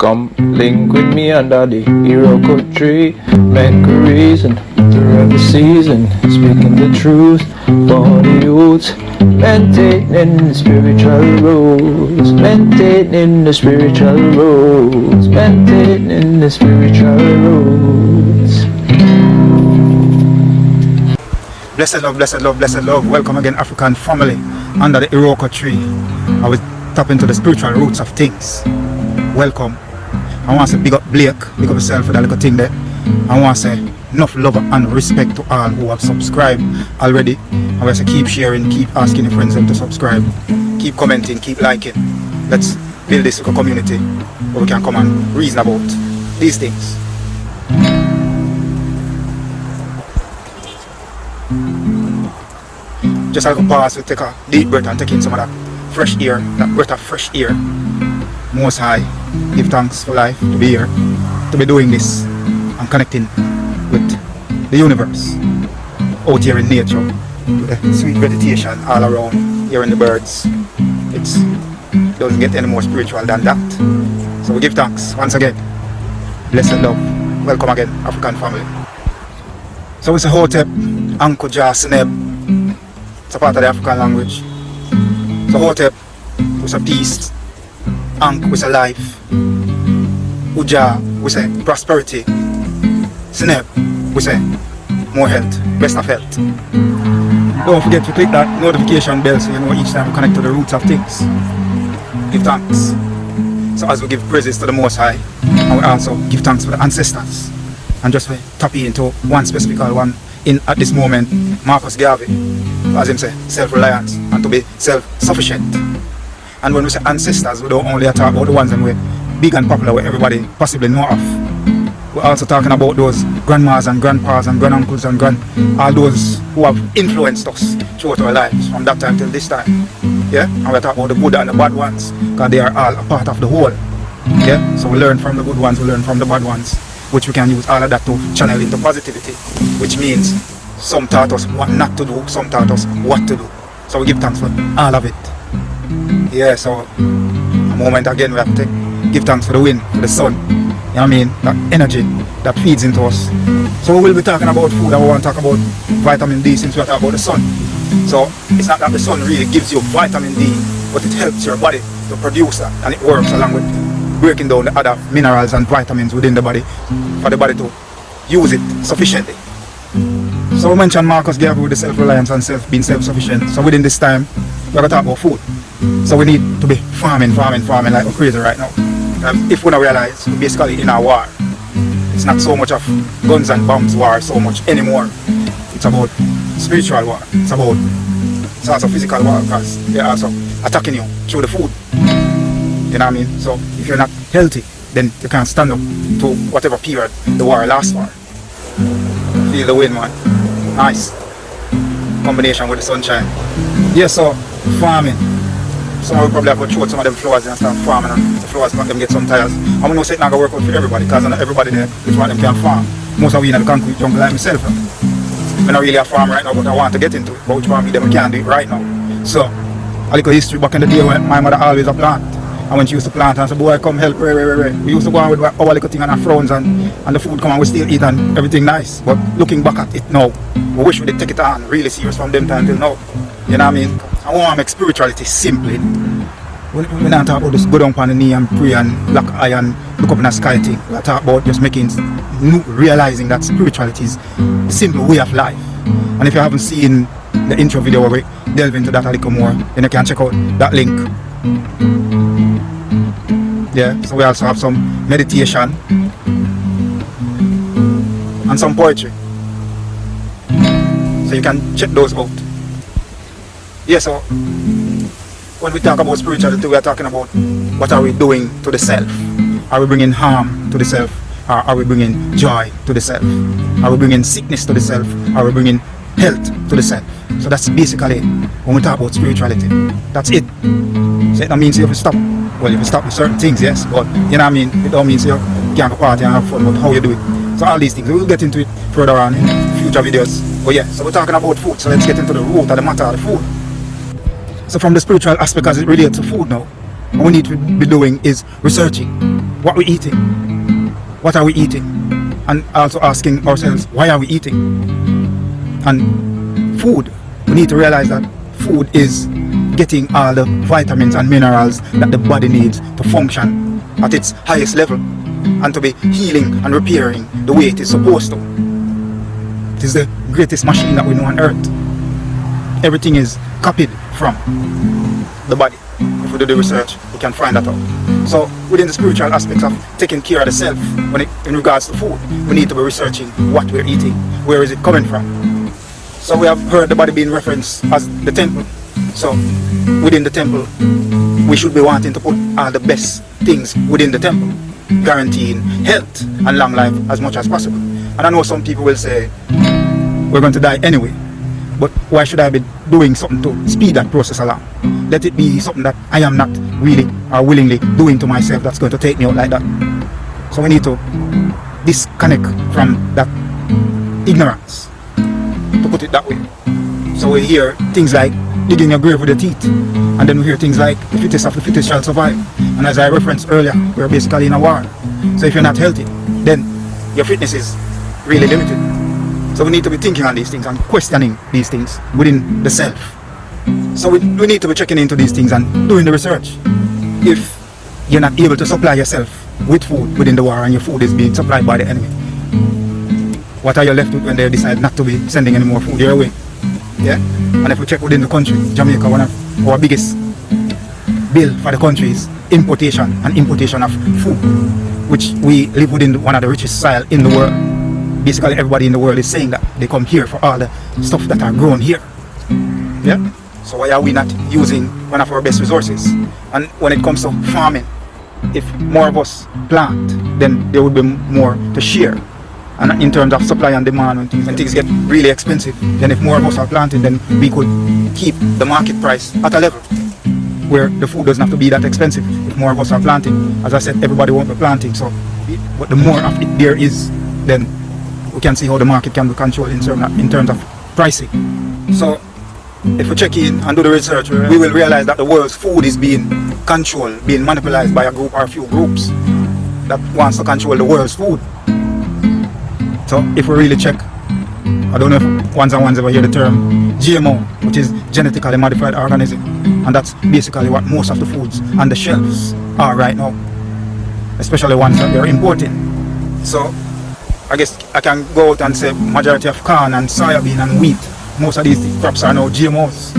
Come link with me under the Iroko tree. Make a reason throughout the season. Speaking the truth for the youth. Maintaining the spiritual rules. Maintaining the spiritual rules. Maintaining the spiritual rules. Blessed love, blessed love, blessed love. Welcome again, African family, under the Iroko tree. I will tap into the spiritual roots of things. Welcome. I want to say big up Blake, big up yourself for that little thing there. I want to say enough love and respect to all who have subscribed already. I want to say keep sharing, keep asking your friends them to subscribe, keep commenting, keep liking. Let's build this little community where we can come and reason about these things. Just have a pause to take a deep breath and take in some of that fresh air, that breath of fresh air. Most High, give thanks for life, to be here, to be doing this and connecting with the universe out here in nature, with the sweet vegetation all around, hearing the birds. It doesn't get any more spiritual than that. So we give thanks once again. Blessed love. Welcome again, African family. So it's a Hotep, Anko Jah Seneb. It's a part of the African language. So Hotep was a peace, Ankh was a life, Uja was a prosperity, Seneb was a more health, best of health. Don't forget to click that notification bell so you know each time we connect to the roots of things. Give thanks. So as we give praises to the Most High, and we also give thanks for the ancestors. And just for tapping into one specific one in at this moment, Marcus Garvey, as him say, self-reliance and to be self-sufficient. And when we say ancestors, we don't only talk about the ones that we're big and popular where everybody possibly know of. We're also talking about those grandmas and grandpas and granduncles and all those who have influenced us throughout our lives from that time till this time. Yeah? And we're talking about the good and the bad ones because they are all a part of the whole. Yeah? So we learn from the good ones, we learn from the bad ones, which we can use all of that to channel into positivity, which means some taught us what not to do, some taught us what to do. So we give thanks for all of it. Yeah, so a moment again we have to give thanks for the wind, for the sun. You know what I mean? That energy that feeds into us. So we will be talking about food and we want to talk about vitamin D since we're talking about the sun. So it's not that the sun really gives you vitamin D, but it helps your body to produce that, and it works along with breaking down the other minerals and vitamins within the body for the body to use it sufficiently. So we mentioned Marcus Garvey with the self-reliance and being self-sufficient. So within this time, we're going to talk about food. So we need to be farming like we're crazy right now. If we don't realize, we're basically in a war. It's not so much of guns and bombs war so much anymore. It's about spiritual war. It's also physical war because they're also attacking you through the food. You know what I mean? So if you're not healthy, then you can't stand up to whatever period the war lasts for. Feel the wind, man. Nice. Combination with the sunshine. Yeah, so farming. Some will probably have to throw some of them flowers and start farming, and the flowers make them get some tires. I'm going to say it's not going to work out for everybody because not everybody there which one of them can farm. Most of we in the concrete jungle like myself. I'm not really a farm right now, but I want to get into it. But which one of them can do it right now. So, a little history back in the day when my mother always a plant. And when she used to plant and say, boy, come help, we used to go on with our little thing and our frowns and the food come and we still eat and everything nice. But looking back at it now, we wish we did take it on really serious from them time till now. You know what I mean? I want to make spirituality simply. We don't talk about just go down on the knee and pray and lock eye and look up in the sky thing. We talk about just realizing that spirituality is the simple way of life. And if you haven't seen the intro video where we delve into that a little more, then you can check out that link. Yeah, so we also have some meditation and some poetry. So you can check those out. Yeah, so when we talk about spirituality, we are talking about what are we doing to the self? Are we bringing harm to the self? Or are we bringing joy to the self? Are we bringing sickness to the self? Are we bringing health to the self? So that's basically when we talk about spirituality. That's it. So that means you have to stop. Well, you have to stop with certain things, yes, but you know what I mean? It don't mean you can't go party and have fun, but how you do it. So all these things, we'll get into it further on in future videos. But yeah, so we're talking about food, so let's get into the root of the matter of the food. So from the spiritual aspect as it relates to food now, what we need to be doing is researching. what we're eating. What are we eating? And also asking ourselves, why are we eating? And food, we need to realize that food is getting all the vitamins and minerals that the body needs to function at its highest level and to be healing and repairing the way it is supposed to. It is the greatest machine that we know on earth. Everything is copied from the body. If we do the research, we can find that out. So within the spiritual aspects of taking care of the self, in regards to food, we need to be researching what we're eating, where is it coming from. So we have heard the body being referenced as the temple. So within the temple, we should be wanting to put all the best things within the temple, guaranteeing health and long life as much as possible. And I know some people will say, we're going to die anyway, but why should I be doing something to speed that process along? Let it be something that I am not really or willingly doing to myself that's going to take me out like that. So we need to disconnect from that ignorance, to put it that way. So we hear things like digging your grave with your teeth, and then we hear things like the fittest of the fittest shall survive. And as I referenced earlier, we're basically in a war. So if you're not healthy, then your fitness is really limited. So we need to be thinking on these things and questioning these things within the self. So we need to be checking into these things and doing the research. If you're not able to supply yourself with food within the war and your food is being supplied by the enemy, what are you left with when they decide not to be sending any more food your way? Yeah? And if we check within the country, Jamaica, one of our biggest bill for the country is importation and importation of food, which we live within one of the richest soil in the world. Basically everybody in the world is saying that they come here for all the stuff that are grown here. Yeah? So why are we not using one of our best resources? And when it comes to farming, if more of us plant, then there would be more to share. And in terms of supply and demand, when things get really expensive, then if more of us are planting, then we could keep the market price at a level where the food doesn't have to be that expensive if more of us are planting. As I said, everybody won't be planting, so but the more of it there is, then we can see how the market can be controlled in terms of pricing. So if we check in and do the research, we will realize that the world's food is being controlled, being manipulated by a group or a few groups that wants to control the world's food. So if we really check, I don't know if ones ever hear the term GMO, which is genetically modified organism, and that's basically what most of the foods on the shelves are right now, especially ones that they're importing. So I guess I can go out and say majority of corn and soybean and wheat, most of these crops are now GMOs.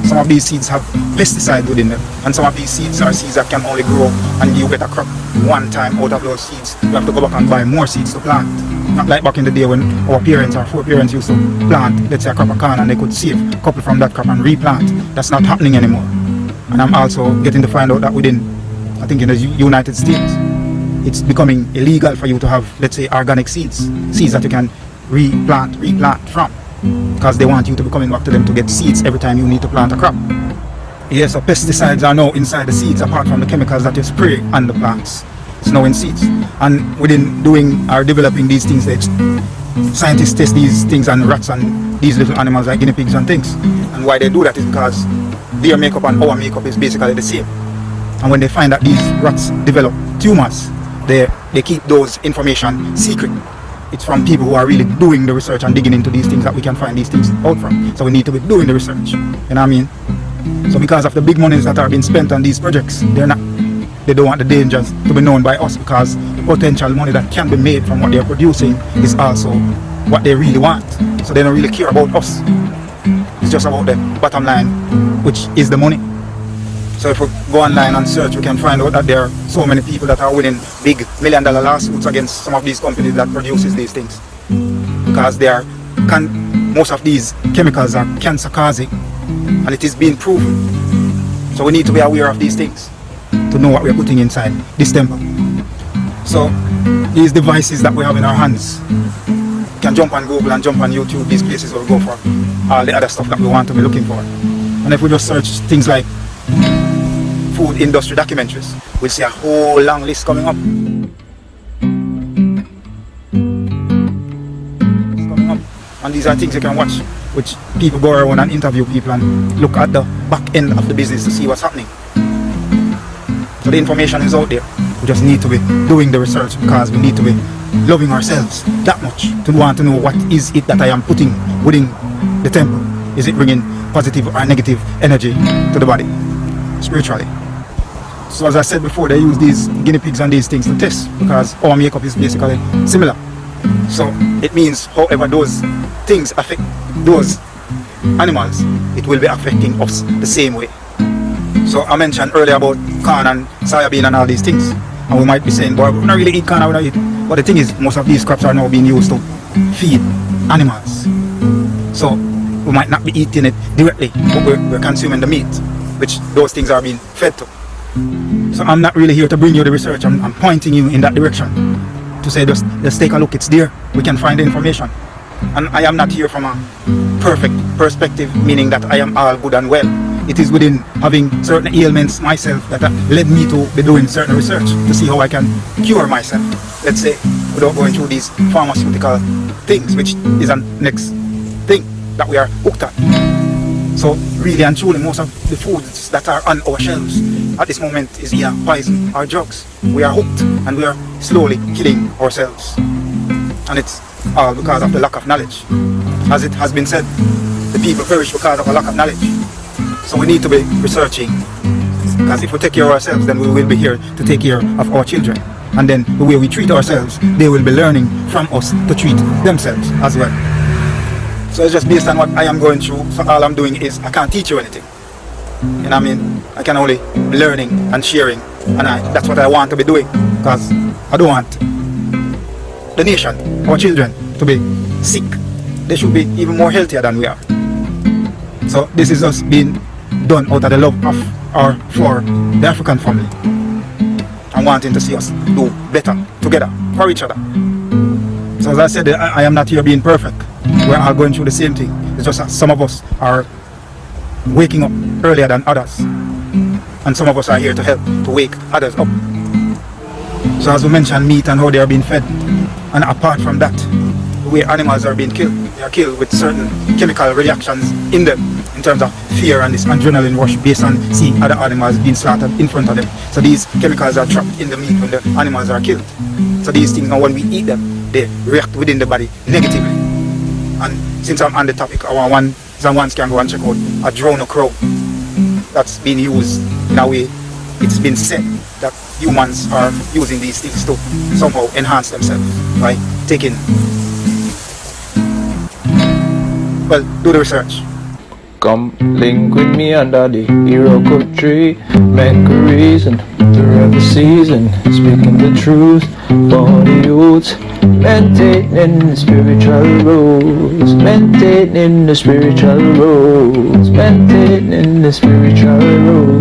Some of these seeds have pesticides within them, and some of these seeds are seeds that can only grow and you get a crop one time out of those seeds. You have to go back and buy more seeds to plant. Not like back in the day when our parents or foreparents used to plant, let's say a crop of corn, and they could save a couple from that crop and replant. That's not happening anymore. And I'm also getting to find out that within, I think in the United States, it's becoming illegal for you to have, let's say, organic seeds that you can replant from, because they want you to be coming back to them to get seeds every time you need to plant a crop. Yes, so pesticides are now inside the seeds apart from the chemicals that you spray on the plants. It's now in seeds. And within doing or developing these things, scientists test these things on rats and these little animals like guinea pigs and things. And why they do that is because their makeup and our makeup is basically the same. And when they find that these rats develop tumors, they keep those information secret. It's from people who are really doing the research and digging into these things that we can find these things out from. So we need to be doing the research. You know what I mean? So because of the big monies that are being spent on these projects, they don't want the dangers to be known by us, because the potential money that can be made from what they're producing is also what they really want. So they don't really care about us. It's just about the bottom line, which is the money. So if we go online and search, we can find out that there are so many people that are winning big $1 million lawsuits against some of these companies that produces these things, because they are most of these chemicals are cancer causing, and it is being proven. So we need to be aware of these things to know what we are putting inside this temple. So these devices that we have in our hands, we can jump on Google and jump on YouTube, these places where we go for all the other stuff that we want to be looking for. And if we just search things like food industry documentaries, we'll see a whole long list coming up. And these are things you can watch, which people go around and interview people and look at the back end of the business to see what's happening. So the information is out there. We just need to be doing the research because we need to be loving ourselves that much to want to know what is it that I am putting within the temple. Is it bringing positive or negative energy to the body spiritually? So as I said before, they use these guinea pigs and these things to test because our makeup is basically similar. So it means however those things affect those animals, it will be affecting us the same way. So I mentioned earlier about corn and soya bean and all these things, and we might be saying, boy, we don't really eat corn, we don't eat. But the thing is, most of these crops are now being used to feed animals. So we might not be eating it directly, but we're consuming the meat, which those things are being fed to. So I'm not really here to bring you the research, I'm pointing you in that direction to say just take a look, it's there, we can find the information. And I am not here from a perfect perspective, meaning that I am all good and well. It is within having certain ailments myself that led me to be doing certain research to see how I can cure myself, let's say, without going through these pharmaceutical things, which is a next thing that we are hooked at. So really and truly, most of the foods that are on our shelves at this moment is either poison or drugs. We are hooked and we are slowly killing ourselves. And it's all because of the lack of knowledge. As it has been said, the people perish because of a lack of knowledge. So we need to be researching, because if we take care of ourselves, then we will be here to take care of our children. And then the way we treat ourselves, they will be learning from us to treat themselves as well. So it's just based on what I am going through. So all I'm doing is, I can't teach you anything. You know what I mean? I can only be learning and sharing. And that's what I want to be doing, because I don't want the nation, our children, to be sick. They should be even more healthier than we are. So this is us being done out of the love of or for the African family, and wanting to see us do better together for each other. So as I said, I am not here being perfect. We're all going through the same thing. It's just that some of us are waking up earlier than others, and some of us are here to help to wake others up. So as we mentioned, meat and how they are being fed, and apart from that, the way animals are being killed, they are killed with certain chemical reactions in them, in terms of fear and this adrenaline rush based on seeing other animals being slaughtered in front of them. So these chemicals are trapped in the meat when the animals are killed. So these things, now when we eat them, they react within the body negatively. And since I'm on the topic, I want someone can go and check out a drone or crow that's been used in a way. It's been said that humans are using these things to somehow enhance themselves by taking, well, do the research. Come link with me under the Iroko tree. Make a reason through every season. Speaking the truth for the youth. Maintaining the spiritual rules. Maintaining the spiritual rules. Maintaining the spiritual rules.